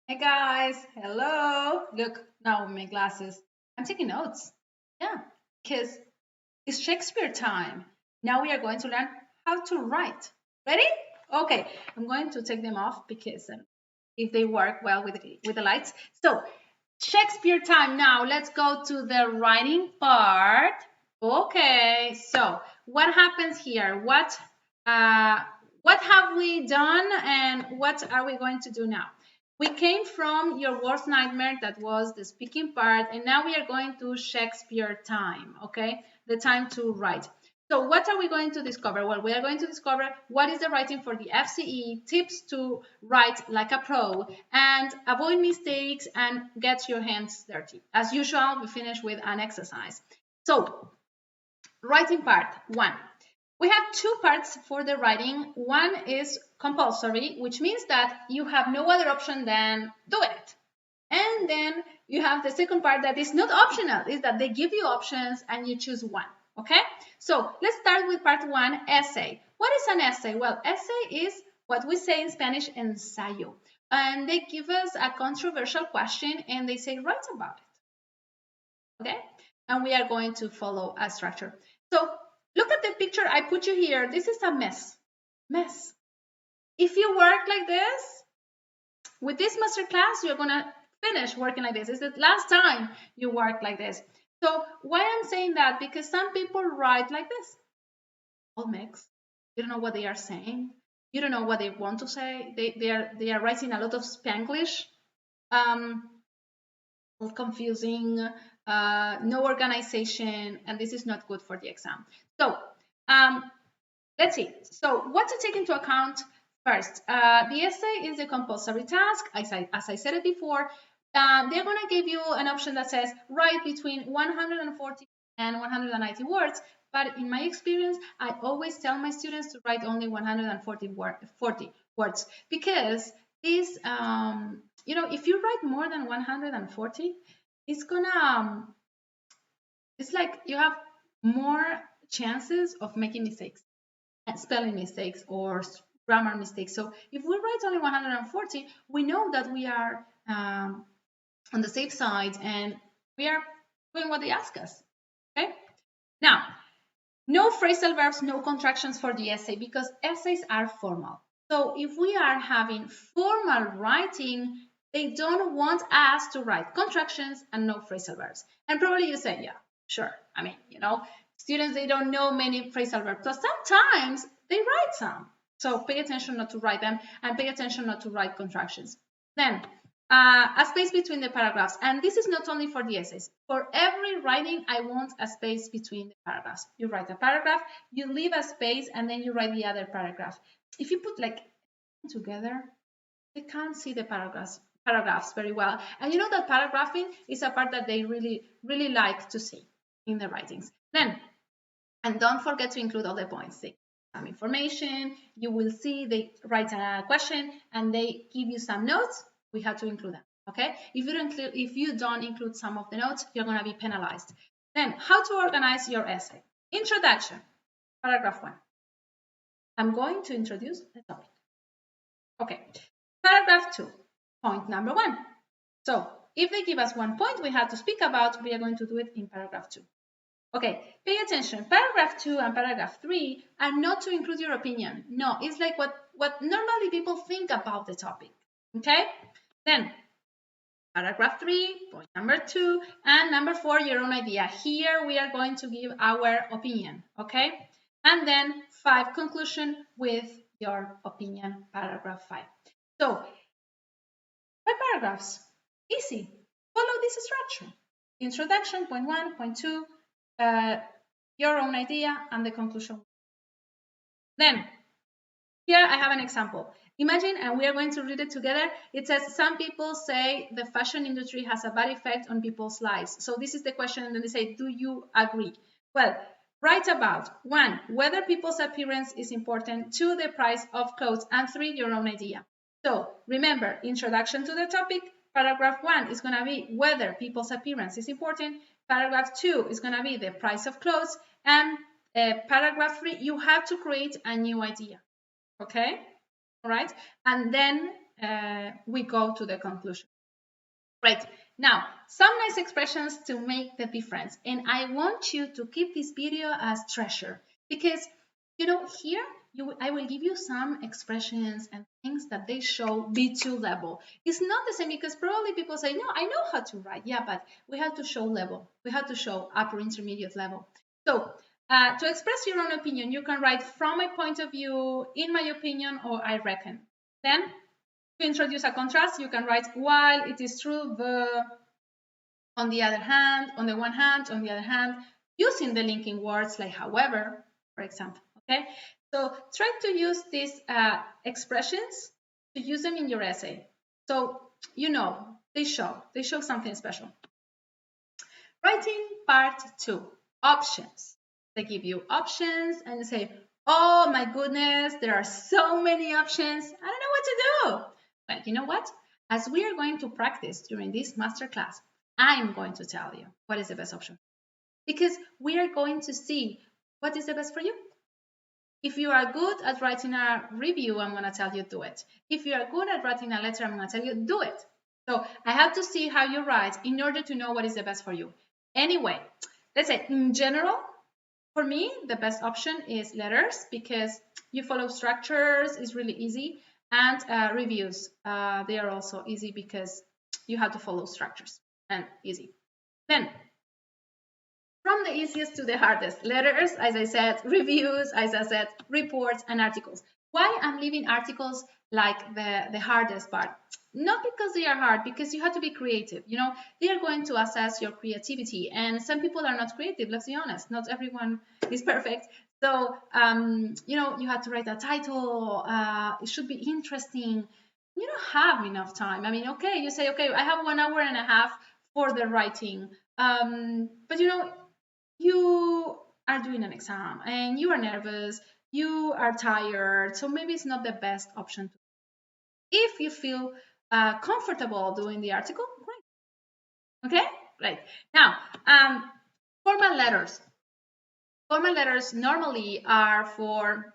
Hey guys, hello. Look, now with my glasses. I'm taking notes. Yeah, because it's Shakespeare time. Now we are going to learn how to write. Ready? Okay, I'm going to take them off because if they work well with the lights. So, Shakespeare time now. Let's go to the writing part. Okay, so what happens here? What have we done and what are we going to do now? We came from your worst nightmare, that was the speaking part, and now we are going to Shakespeare time, okay? The time to write. So what are we going to discover? Well, we are going to discover what is the writing for the FCE, tips to write like a pro, and avoid mistakes and get your hands dirty. As usual, we finish with an exercise. So, writing part one. We have two parts for the writing. One is compulsory, which means that you have no other option than doing it. And then you have the second part that is not optional, is that they give you options and you choose one. Okay? So let's start with part one, essay. What is an essay? Well, essay is what we say in Spanish, ensayo. And they give us a controversial question and they say, write about it. Okay? And we are going to follow a structure. So look at the picture I put you here. This is a mess. Mess. If you work like this, with this master class, you're going to finish working like this. It's the last time you work like this. So why I'm saying that? Because some people write like this. All mixed. You don't know what they are saying. You don't know what they want to say. They are writing a lot of Spanglish. Confusing, no organization, and this is not good for the exam. So let's see. So what to take into account first? The essay is a compulsory task. As I said it before, they're going to give you an option that says write between 140 and 190 words. But in my experience, I always tell my students to write only 140 words because this, if you write more than 140, it's gonna, it's like you have more chances of making mistakes, spelling mistakes or grammar mistakes. So if we write only 140, we know that we are on the safe side and we are doing what they ask us. Okay. Now, no phrasal verbs, no contractions for the essay because essays are formal. So if we are having formal writing, they don't want us to write contractions and no phrasal verbs. And probably you say, yeah, sure. I mean, students, they don't know many phrasal verbs. So sometimes they write some. So pay attention not to write them and pay attention not to write contractions. Then a space between the paragraphs. And this is not only for the essays. For every writing, I want a space between the paragraphs. You write a paragraph, you leave a space, and then you write the other paragraph. If you put like together, they can't see the paragraphs very well. And you know that paragraphing is a part that they really, really like to see in the writings. Then, and don't forget to include all the points. Some information, you will see they write a question and they give you some notes. We have to include them. Okay, if you don't include some of the notes, you're going to be penalized. Then how to organize your essay. Introduction, paragraph 1. I'm going to introduce the topic. Okay, paragraph 2, point number 1. So if they give us 1 point we have to speak about, we are going to do it in paragraph 2. Okay, pay attention. Paragraph 2 and paragraph 3 are not to include your opinion. No, it's like what normally people think about the topic. Okay, then paragraph 3, point number 2, and number 4, your own idea. Here we are going to give our opinion. Okay, and then 5, conclusion with your opinion, paragraph 5. So 5 paragraphs, easy. Follow this structure. Introduction, point 1, point 2, your own idea, and the conclusion. Then, here I have an example. Imagine, and we are going to read it together. It says, some people say the fashion industry has a bad effect on people's lives. So this is the question, and then they say, do you agree? Well, write about 1, whether people's appearance is important, 2, the price of clothes, and 3, your own idea. So remember, introduction to the topic. Paragraph 1 is going to be whether people's appearance is important. Paragraph 2 is going to be the price of clothes. And paragraph 3, you have to create a new idea. Okay? All right? And then we go to the conclusion. Right, now, some nice expressions to make the difference. And I want you to keep this video as treasure because, here I will give you some expressions and things that they show B2 level. It's not the same because probably people say, no, I know how to write. Yeah, but we have to show level. We have to show upper intermediate level. So to express your own opinion, you can write from my point of view, in my opinion, or I reckon. Then to introduce a contrast, you can write while it is true, on the other hand, on the one hand, on the other hand, using the linking words like however, for example, okay? So try to use these expressions to use them in your essay. So, they show something special. Writing part 2, options. They give you options and say, oh my goodness, there are so many options. I don't know what to do. But you know what? As we are going to practice during this masterclass, I'm going to tell you what is the best option. Because we are going to see what is the best for you. If you are good at writing a review, I'm going to tell you do it. If you are good at writing a letter, I'm going to tell you do it. So I have to see how you write in order to know what is the best for you. Anyway, let's say in general, for me, the best option is letters because you follow structures, it's really easy. And reviews, they are also easy because you have to follow structures and easy. Then, from the easiest to the hardest, letters, as I said, reviews, as I said, reports and articles. Why I'm leaving articles like the hardest part? Not because they are hard, because you have to be creative. They are going to assess your creativity, and some people are not creative, let's be honest. Not everyone is perfect. So, you have to write a title. It should be interesting. You don't have enough time. I mean, okay, you say, okay, I have 1 hour and a half for the writing. But, you are doing an exam and you are nervous, you are tired. So maybe it's not the best option. If you feel comfortable doing the article, great. Okay, right. Now, formal letters. Formal letters normally are for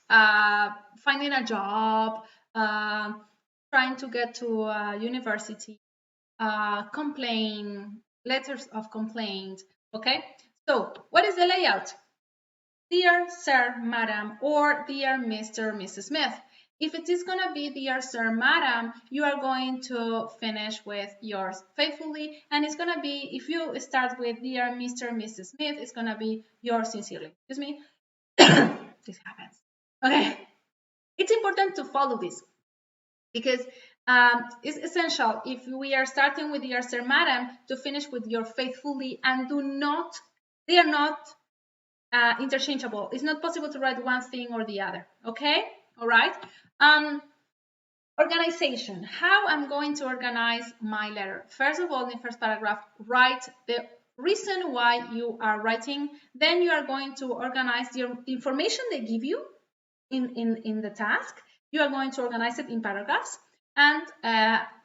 finding a job, trying to get to a university, letters of complaint. Okay, so what is the layout? Dear Sir, Madam, or Dear Mr., Mrs. Smith. If it is going to be Dear Sir, Madam, you are going to finish with yours faithfully. And it's going to be, if you start with Dear Mr., Mrs. Smith, it's going to be yours sincerely. Excuse me. This happens. Okay. It's important to follow this because it's essential if we are starting with Dear Sir, Madam to finish with your faithfully and they are not interchangeable. It's not possible to write one thing or the other. Okay, all right. Organization. How I'm going to organize my letter. First of all, in the first paragraph, write the reason why you are writing. Then you are going to organize the information they give you in the task. You are going to organize it in paragraphs. And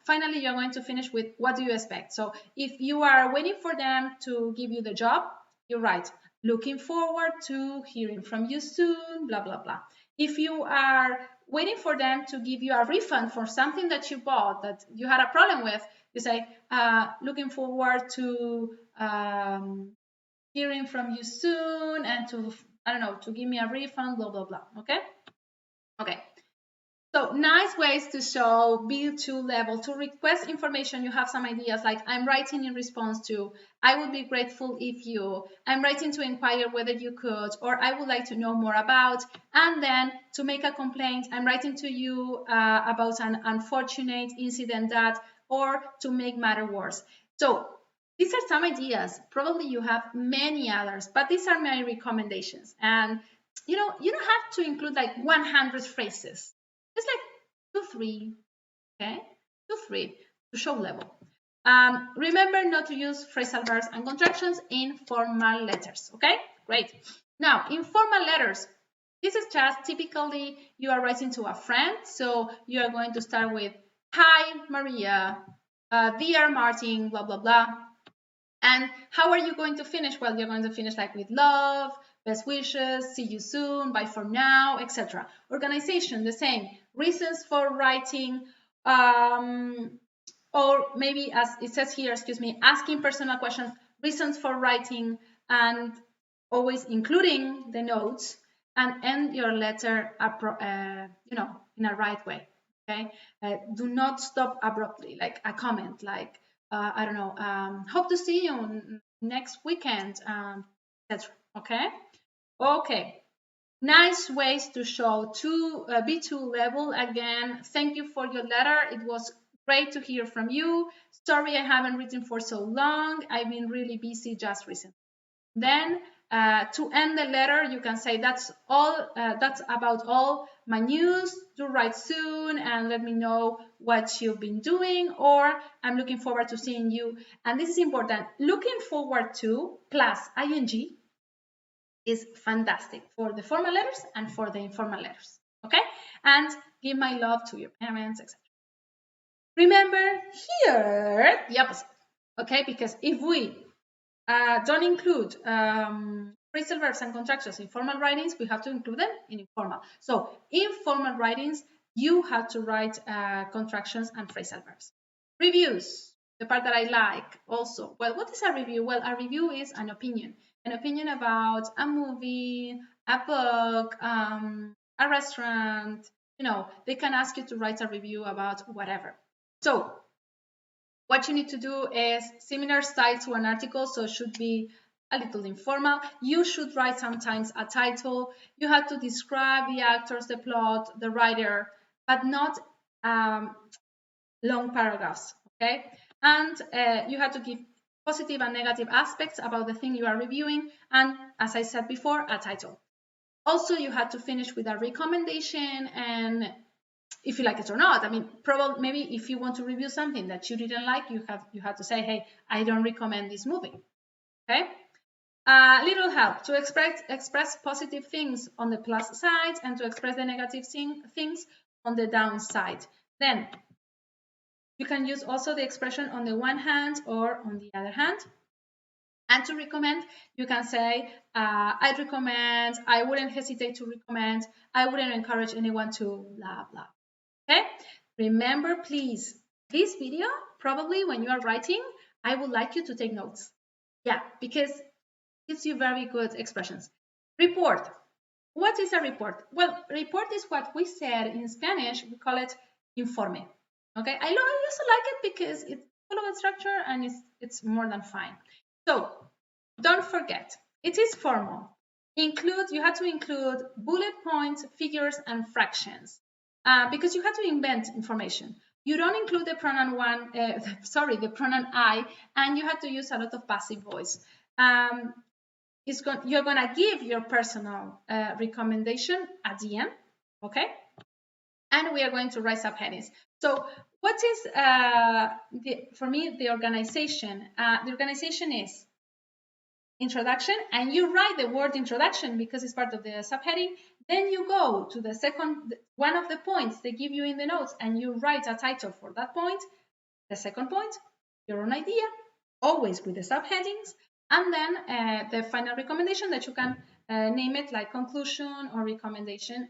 finally, you're going to finish with what do you expect. So if you are waiting for them to give you the job, you write, looking forward to hearing from you soon, blah, blah, blah. If you are waiting for them to give you a refund for something that you bought that you had a problem with, you say, looking forward to hearing from you soon and to, I don't know, to give me a refund, blah, blah, blah. Okay? Okay. So nice ways to show B2 level, to request information. You have some ideas like I'm writing in response to, I would be grateful if you, I'm writing to inquire whether you could, or I would like to know more about, and then to make a complaint, I'm writing to you about an unfortunate incident that, or to make matter worse. So these are some ideas. Probably you have many others, but these are my recommendations. And you don't have to include like 100 phrases. It's like 2, 3, okay? 2, 3 to show level. Remember not to use phrasal verbs and contractions in formal letters, okay? Great. Now, in formal letters, this is just typically you are writing to a friend, so you are going to start with, hi, Maria, dear Martin, blah, blah, blah. And how are you going to finish? Well, you're going to finish like with love, best wishes, see you soon, bye for now, etc. Organization, the same. Reasons for writing, Or maybe, as it says here, excuse me, asking personal questions, reasons for writing, and always including the notes, and end your letter, in a right way. Okay, do not stop abruptly, like a comment, like I don't know, hope to see you next weekend, etc. Okay, okay. Nice ways to show B2 level. Again, thank you for your letter. It was great to hear from you. Sorry I haven't written for so long. I've been really busy just recently. Then to end the letter, you can say that's all. That's about all my news. Do write soon and let me know what you've been doing, or I'm looking forward to seeing you. And this is important. Looking forward to plus ing is fantastic for the formal letters and for the informal letters. Okay, and give my love to your parents, etc. Remember here the opposite. Okay, because if we don't include phrasal verbs and contractions in formal writings, we have to include them in informal. So in formal writings, you have to write contractions and phrasal verbs. Reviews, the part that I like also. Well, what is a review? Well, a review is an opinion about a movie, a book, a restaurant. They can ask you to write a review about whatever. So what you need to do is similar style to an article, so it should be a little informal. You should write sometimes a title. You have to describe the actors, the plot, the writer, but not long paragraphs, okay? And you have to give positive and negative aspects about the thing you are reviewing, and as I said before, a title. Also, you have to finish with a recommendation, and if you like it or not. I mean, probably maybe if you want to review something that you didn't like, you have to say, hey, I don't recommend this movie. Okay. Little help to express positive things on the plus side and to express the negative things on the downside. Then you can use also the expression on the one hand or on the other hand. And to recommend, you can say, I'd recommend, I wouldn't hesitate to recommend, I wouldn't encourage anyone to blah, blah. Okay, remember, please, this video, probably when you are writing, I would like you to take notes. Yeah, because it gives you very good expressions. Report. What is a report? Well, report is what we said in Spanish, we call it informe. Okay, I also like it because it's full of structure and it's more than fine. So don't forget, it is formal. You have to include bullet points, figures, and fractions. Because you have to invent information. You don't include the pronoun the pronoun I, and you have to use a lot of passive voice. You're gonna give your personal recommendation at the end, okay? And we are going to write subheadings. So what is, for me, the organization? The organization is introduction, and you write the word introduction because it's part of the subheading. Then you go to the second one of the points they give you in the notes, and you write a title for that point. The second point, your own idea, always with the subheadings, and then the final recommendation that you can name it like conclusion or recommendation,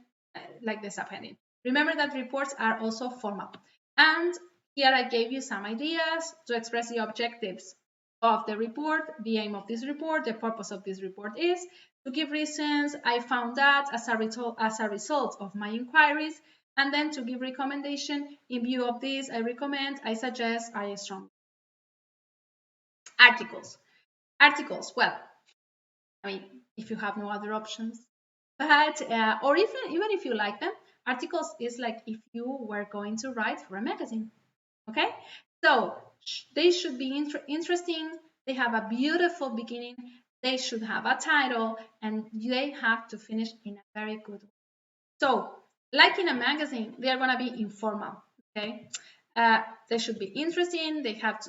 like the subheading. Remember that reports are also formal. And here I gave you some ideas to express the objectives of the report, the aim of this report, the purpose of this report is to give reasons, I found that as a result of my inquiries, and then to give recommendation in view of this, I recommend, I suggest, I strongly. Articles. Well, I mean, if you have no other options, but or even if you like them, articles is like if you were going to write for a magazine. Okay, so they should be interesting. They have a beautiful beginning. They should have a title, and they have to finish in a very good way. So, like in a magazine, they are going to be informal. Okay, they should be interesting.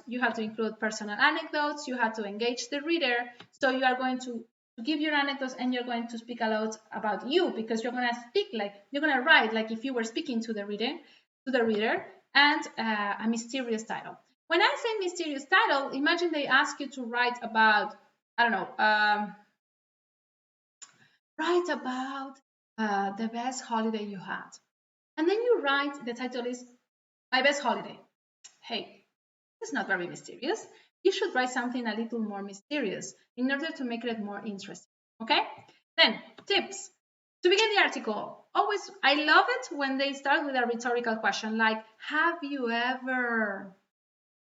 You have to include personal anecdotes. You have to engage the reader. So you are going to give your anecdotes, and you're going to speak a lot about you because you're going to speak like you're going to write like if you were speaking to the reader. And a mysterious title. When I say mysterious title, imagine they ask you to write about, I don't know, write about the best holiday you had. And then you write, the title is My best holiday. Hey, it's not very mysterious. You should write something a little more mysterious in order to make it more interesting. Okay? Then, tips. To begin the article, always, I love it when they start with a rhetorical question like, have you ever?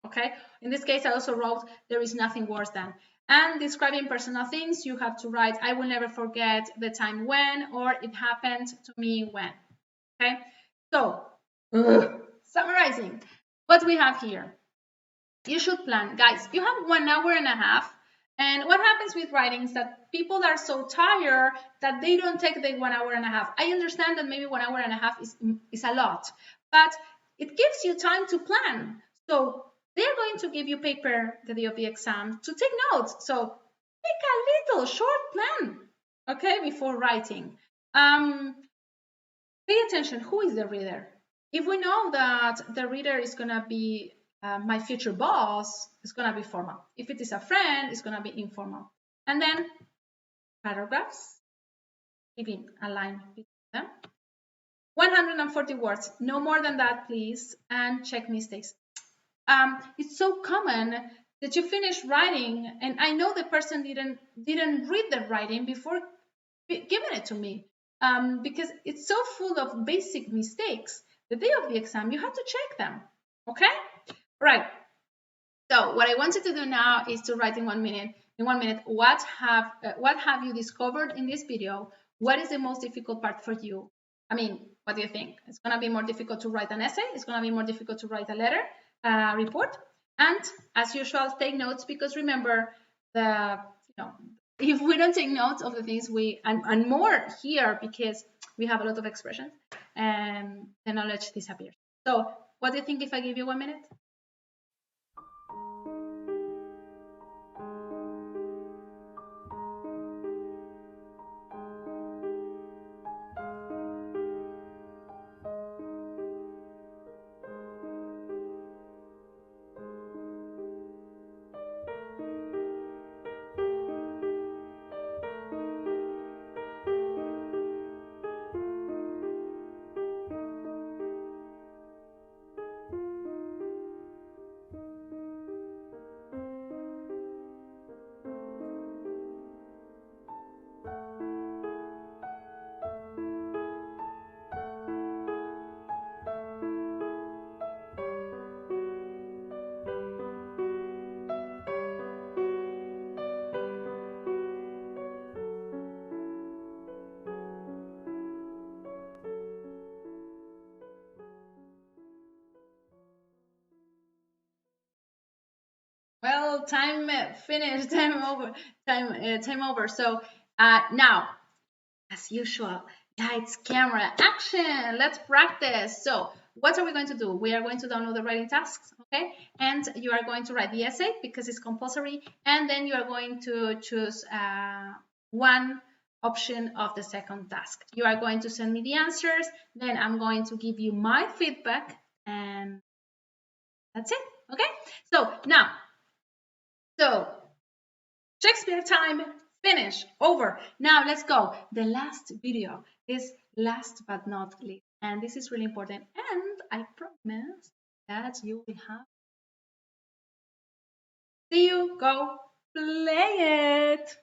Okay? In this case, I also wrote, there is nothing worse than. And describing personal things, you have to write, I will never forget the time when, or it happened to me when. Okay? So, summarizing what we have here. You should plan. Guys, you have 1 hour and a half. And what happens with writing is that people are so tired that they don't take the 1 hour and a half. I understand that maybe 1 hour and a half is a lot, but it gives you time to plan. So they're going to give you paper the day of the exam to take notes. So make a little short plan, okay, before writing. Pay attention. Who is the reader? If we know that the reader is going to be my future boss, it's going to be formal. If it is a friend, it's going to be informal. And then paragraphs, giving a line between them. 140 words, no more than that, please, and check mistakes. It's so common that you finish writing, and I know the person didn't read the writing before giving it to me, because it's so full of basic mistakes. The day of the exam, you have to check them. Okay, right. So what I want you to do now is to write in 1 minute. In 1 minute, what have you discovered in this video? What is the most difficult part for you? I mean, what do you think? It's going to be more difficult to write an essay. It's going to be more difficult to write a letter, report. And as usual, take notes, because remember, if we don't take notes of the things and more here, because we have a lot of expressions, the knowledge disappears. So what do you think if I give you 1 minute? Well, time finished. Time over. Time over. So now, as usual, lights, camera, action. Let's practice. So what are we going to do? We are going to download the writing tasks, okay? And you are going to write the essay because it's compulsory. And then you are going to choose one option of the second task. You are going to send me the answers. Then I'm going to give you my feedback, and that's it, okay? So now, Shakespeare time, finish, over. Now let's go. The last video is last but not least. And this is really important. And I promise that you will have. See you, go play it.